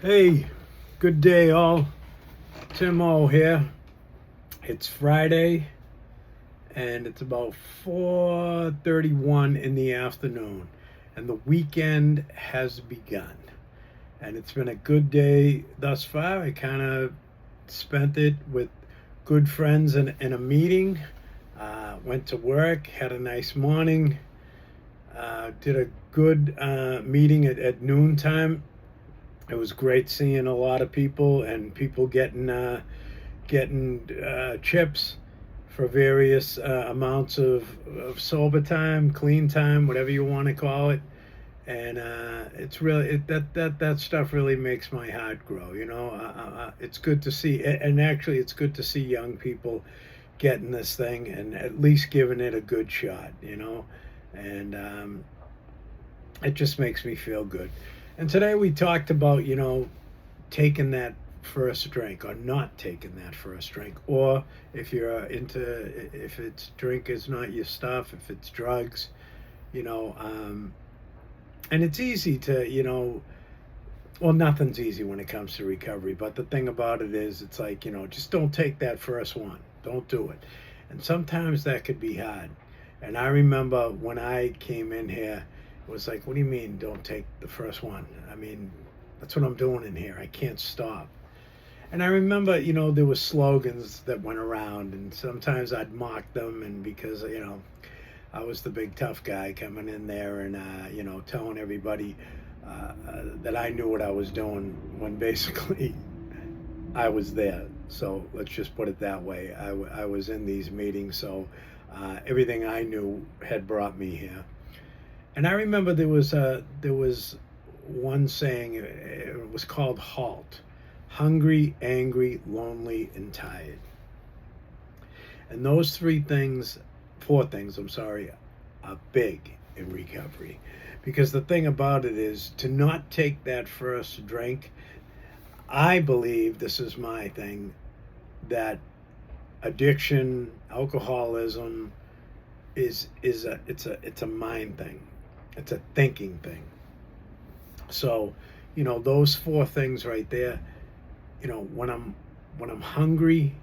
Hey, good day all. Tim O here. It's Friday and it's about 4:31 in the afternoon and the weekend has begun. And it's been a good day thus far. I kind of spent it with good friends in a meeting. Went to work, had a nice morning, did a good meeting at noontime. It was great seeing a lot of people and people getting chips for various amounts of sober time, clean time, whatever you want to call it. And it's really that stuff really makes my heart grow. It's good to see, and actually, it's good to see young people getting this thing and at least giving it a good shot. And it just makes me feel good. And today we talked about, taking that first drink or not taking that first drink. Or if it's drink is not your stuff, if it's drugs, and it's easy to, well, nothing's easy when it comes to recovery. But the thing about it is, it's like, just don't take that first one. Don't do it. And sometimes that could be hard. And I remember when I came in here, it was like, what do you mean don't take the first one? I mean, that's what I'm doing in here. I can't stop. And I remember, there were slogans that went around, and sometimes I'd mock them, and because, I was the big tough guy coming in there and, telling everybody that I knew what I was doing when basically I was there. So let's just put it that way. I was in these meetings, so everything I knew had brought me here. And I remember there was one saying. It was called HALT: hungry, angry, lonely, and tired. And those four things, I'm sorry, are big in recovery. Because the thing about it is, to not take that first drink, I believe, this is my thing, that addiction, alcoholism it's a mind thing. It's a thinking thing. So, those four things right there, when I'm hungry,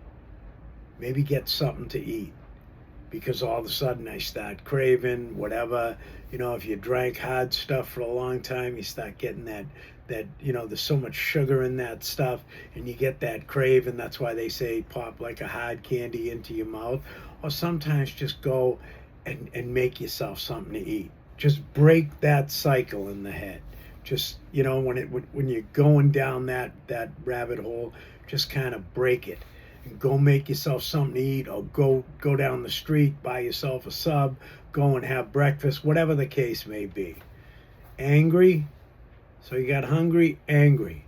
maybe get something to eat, because all of a sudden I start craving whatever. If you drank hard stuff for a long time, you start getting that there's so much sugar in that stuff, and you get that crave, and that's why they say pop like a hard candy into your mouth. Or sometimes just go and make yourself something to eat. Just break that cycle in the head. Just, when you're going down that rabbit hole, just kind of break it and go make yourself something to eat, or go down the street, buy yourself a sub, go and have breakfast, whatever the case may be. Angry. So you got hungry, angry.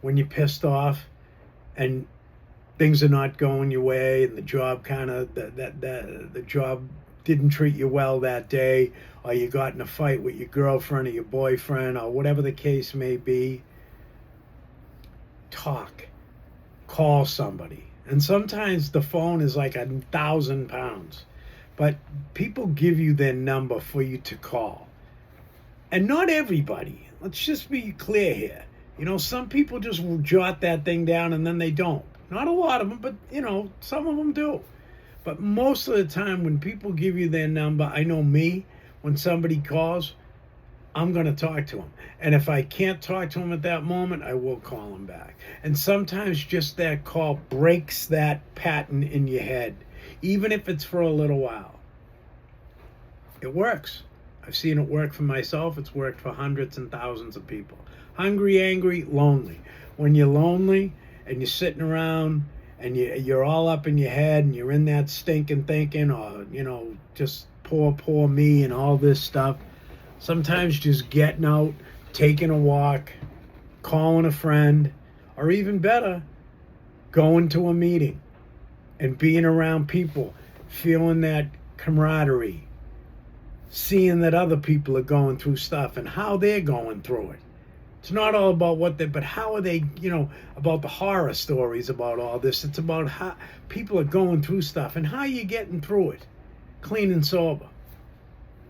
When you're pissed off and things are not going your way, and the job the job didn't treat you well that day, or you got in a fight with your girlfriend or your boyfriend, or whatever the case may be, call somebody. And sometimes the phone is like 1,000 pounds, but people give you their number for you to call. And not everybody. Let's just be clear here. Some people just will jot that thing down and then they don't. Not a lot of them, but some of them do. But most of the time when people give you their number, I know me, when somebody calls, I'm going to talk to them. And if I can't talk to them at that moment, I will call them back. And sometimes just that call breaks that pattern in your head, even if it's for a little while. It works. I've seen it work for myself. It's worked for hundreds and thousands of people. Hungry, angry, lonely. When you're lonely and you're sitting around and you're all up in your head and you're in that stinking thinking, or, just poor me and all this stuff, sometimes just getting out, taking a walk, calling a friend, or even better, going to a meeting and being around people, feeling that camaraderie, seeing that other people are going through stuff and how they're going through it. It's not all about but how are they, about the horror stories about all this. It's about how people are going through stuff and how you're getting through it, clean and sober.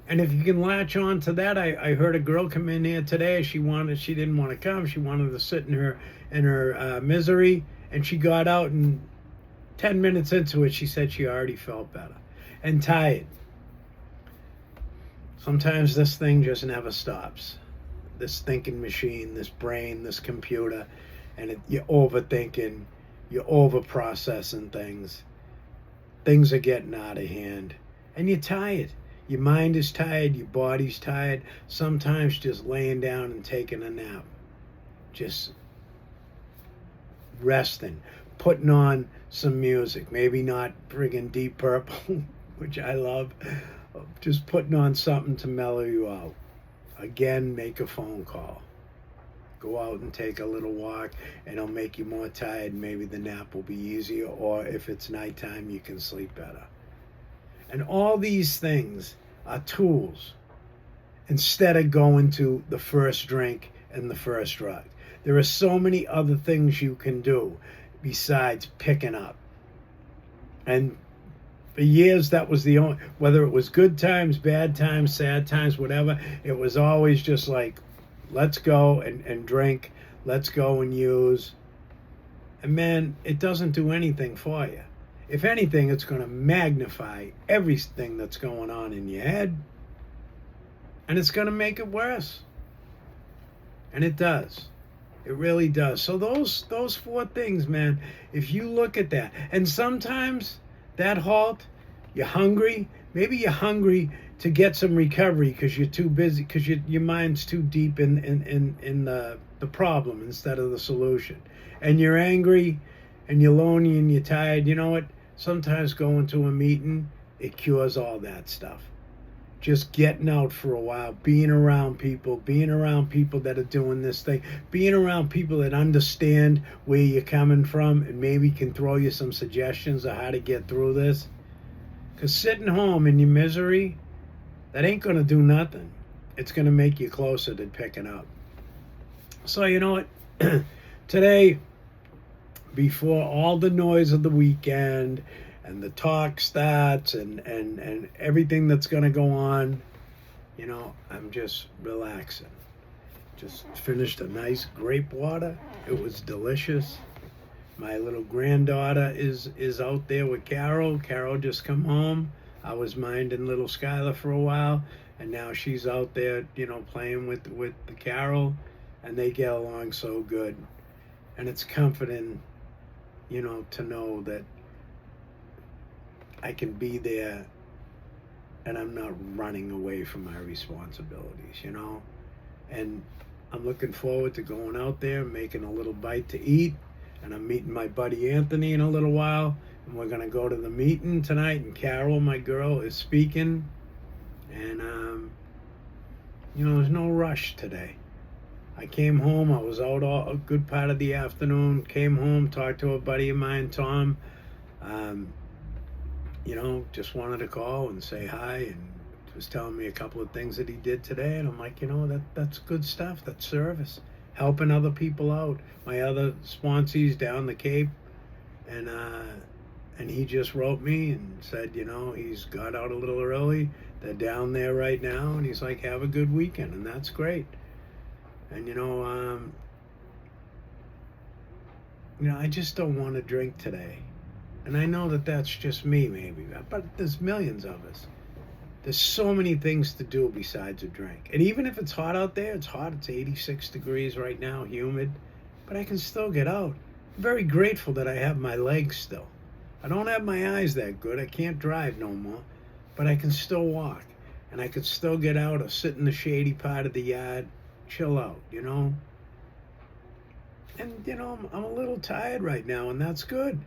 And if you can latch on to that, I heard a girl come in here today. She didn't want to come. She wanted to sit in her misery, and she got out, and 10 minutes into it, she said she already felt better and tired. Sometimes this thing just never stops. This thinking machine, this brain, this computer, and you're overthinking, you're overprocessing things. Things are getting out of hand, and you're tired. Your mind is tired, your body's tired. Sometimes just laying down and taking a nap, just resting, putting on some music, maybe not friggin' Deep Purple, which I love, just putting on something to mellow you out. Again, make a phone call. Go out and take a little walk, and it'll make you more tired. Maybe the nap will be easier, or if it's nighttime, you can sleep better. And all these things are tools instead of going to the first drink and the first drug. There are so many other things you can do besides picking up. And for years, that was the only, whether it was good times, bad times, sad times, whatever, it was always just like, let's go and drink, let's go and use. And man, it doesn't do anything for you. If anything, it's going to magnify everything that's going on in your head, and it's going to make it worse. And it does. It really does. So those 4 things, man, if you look at that, and sometimes that halt, you're hungry. Maybe you're hungry to get some recovery because you're too busy, because your mind's too deep in the problem instead of the solution. And you're angry, and you're lonely, and you're tired. You know what? Sometimes going to a meeting, it cures all that stuff. Just getting out for a while, being around people that are doing this thing, being around people that understand where you're coming from and maybe can throw you some suggestions of how to get through this. Because sitting home in your misery, that ain't going to do nothing. It's going to make you closer to picking up. So you know what? Today, before all the noise of the weekend and the talk starts and everything that's going to go on, you know, I'm just relaxing. Just finished a nice grape water. It was delicious. My little granddaughter is out there with Carol. Carol just come home. I was minding little Skylar for a while, and now she's out there, you know, playing with the Carol, and they get along so good. And it's comforting, you know, to know that I can be there and I'm not running away from my responsibilities, you know. And I'm looking forward to going out there, making a little bite to eat, and I'm meeting my buddy Anthony in a little while, and we're going to go to the meeting tonight, and Carol, my girl, is speaking. And, you know, there's no rush today. I came home, I was out a good part of the afternoon, came home, talked to a buddy of mine, Tom, you know, just wanted to call and say hi, and was telling me a couple of things that he did today, and I'm like, you know, that's good stuff, that's service, helping other people out. My other sponsees down the Cape, and he just wrote me and said, you know, he's got out a little early, they're down there right now, and he's like, have a good weekend, and that's great. And you know, I just don't want to drink today. And I know that that's just me, maybe, but there's millions of us. There's so many things to do besides a drink. And even if it's hot out there, it's hot, it's 86 degrees right now, humid, but I can still get out. I'm very grateful that I have my legs still. I don't have my eyes that good. I can't drive no more, but I can still walk. And I could still get out or sit in the shady part of the yard, chill out, you know. And, you know, I'm a little tired right now, and that's good.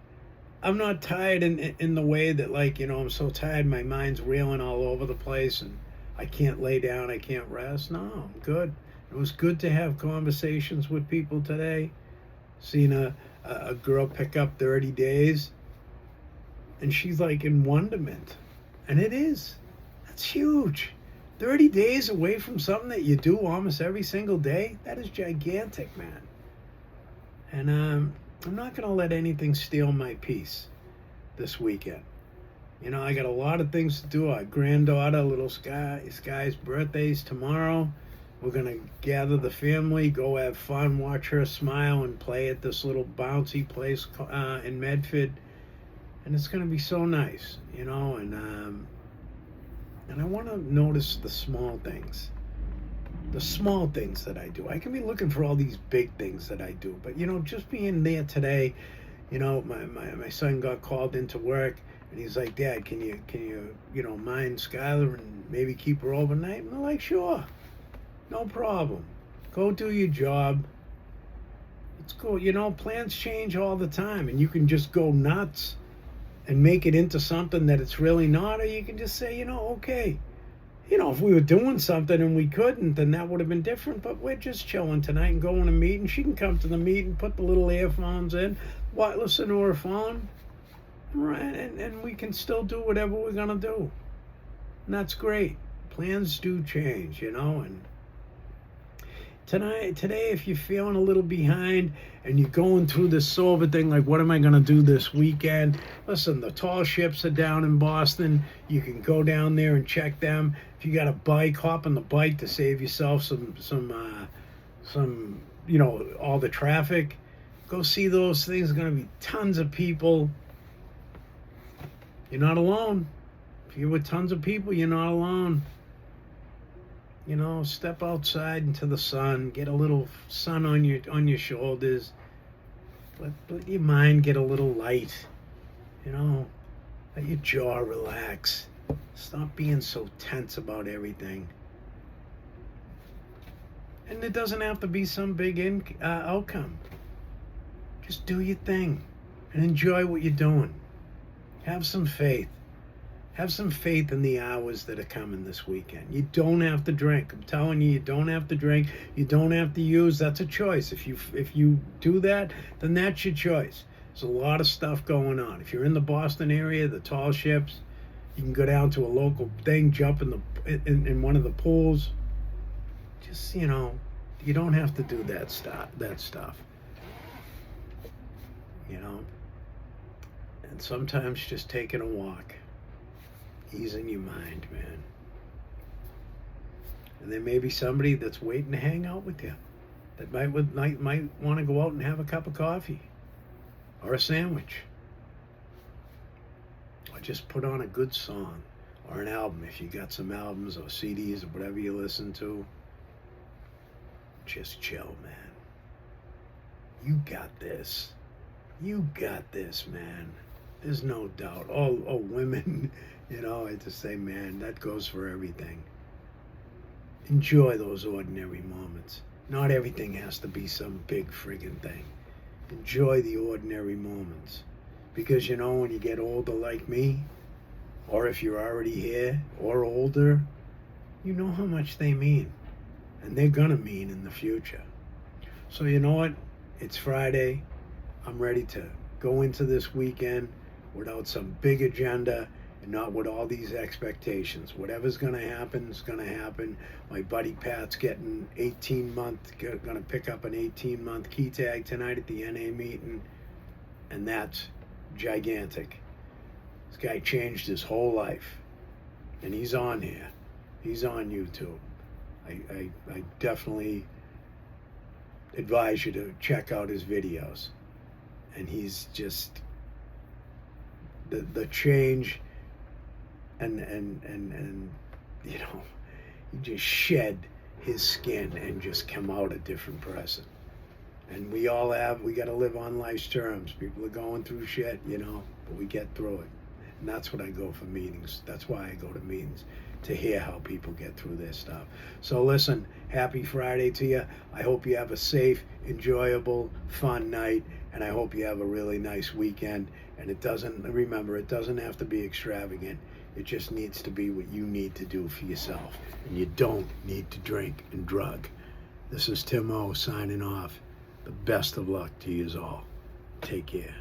I'm not tired in the way that, like, you know, I'm so tired, my mind's reeling all over the place, and I can't lay down, I can't rest. No, I'm good. It was good to have conversations with people today. Seeing a girl pick up 30 days, and she's like in wonderment. And it is. That's huge. 30 days away from something that you do almost every single day, that is gigantic, man. And I'm not going to let anything steal my peace this weekend. You know, I got a lot of things to do. Our granddaughter, little Sky's birthday's tomorrow. We're gonna gather the family, go have fun, watch her smile, and play at this little bouncy place in Medford, and it's gonna be so nice, you know. And I want to notice the small things, that I do. I can be looking for all these big things that I do, but you know, just being there today. You know, my son got called into work, and he's like, "Dad, can you know, mind Skylar and maybe keep her overnight?" And I'm like, "Sure, no problem. Go do your job. It's cool." You know, plans change all the time, and you can just go nuts and make it into something that it's really not, or you can just say, you know, okay. You know, if we were doing something and we couldn't, then that would have been different. But we're just chilling tonight and going to meet, and she can come to the meet and put the little earphones in, listen to her phone, right? And we can still do whatever we're gonna do, and that's great. Plans do change, you know. And today, if you're feeling a little behind and you're going through this sober thing, like, what am I going to do this weekend? Listen, the tall ships are down in Boston. You can go down there and check them. If you got a bike, hop on the bike to save yourself some you know, all the traffic. Go see those things. There's going to be tons of people. You're not alone. If you're with tons of people, you're not alone. You know, step outside into the sun, get a little sun on your shoulders, let your mind get a little light. You know, let your jaw relax. Stop being so tense about everything. And it doesn't have to be some big outcome. Just do your thing and enjoy what you're doing. Have some faith. Have some faith in the hours that are coming this weekend. You don't have to drink. I'm telling you, you don't have to drink. You don't have to use. That's a choice. If you do that, then that's your choice. There's a lot of stuff going on. If you're in the Boston area, the tall ships, you can go down to a local thing, jump in one of the pools. Just, you know, you don't have to do that stuff. You know, and sometimes just taking a walk. Easing your mind, man. And there may be somebody that's waiting to hang out with you that might want to go out and have a cup of coffee or a sandwich, or just put on a good song or an album if you got some albums or CDs or whatever you listen to. Just chill, man. You got this. You got this, man. There's no doubt. Oh, women, you know, I just say, man, that goes for everything. Enjoy those ordinary moments. Not everything has to be some big friggin' thing. Enjoy the ordinary moments. Because, you know, when you get older like me, or if you're already here or older, you know how much they mean. And they're gonna mean in the future. So you know what? It's Friday. I'm ready to go into this weekend without some big agenda and not with all these expectations. Whatever's going to happen is going to happen. My buddy Pat's getting going to pick up an 18-month key tag tonight at the NA meeting, and that's gigantic. This guy changed his whole life, and he's on here. He's on YouTube. I definitely advise you to check out his videos. And he's just the change and you know, he just shed his skin and just come out a different person. And we got to live on life's terms. People are going through shit, you know, but we get through it. And that's what I go for meetings. That's why I go to meetings, to hear how people get through their stuff. So listen, happy Friday to you. I hope you have a safe, enjoyable, fun night, and I hope you have a really nice weekend. And it doesn't have to be extravagant. It just needs to be what you need to do for yourself. And you don't need to drink and drug. This is Tim O signing off. The best of luck to you all. Take care.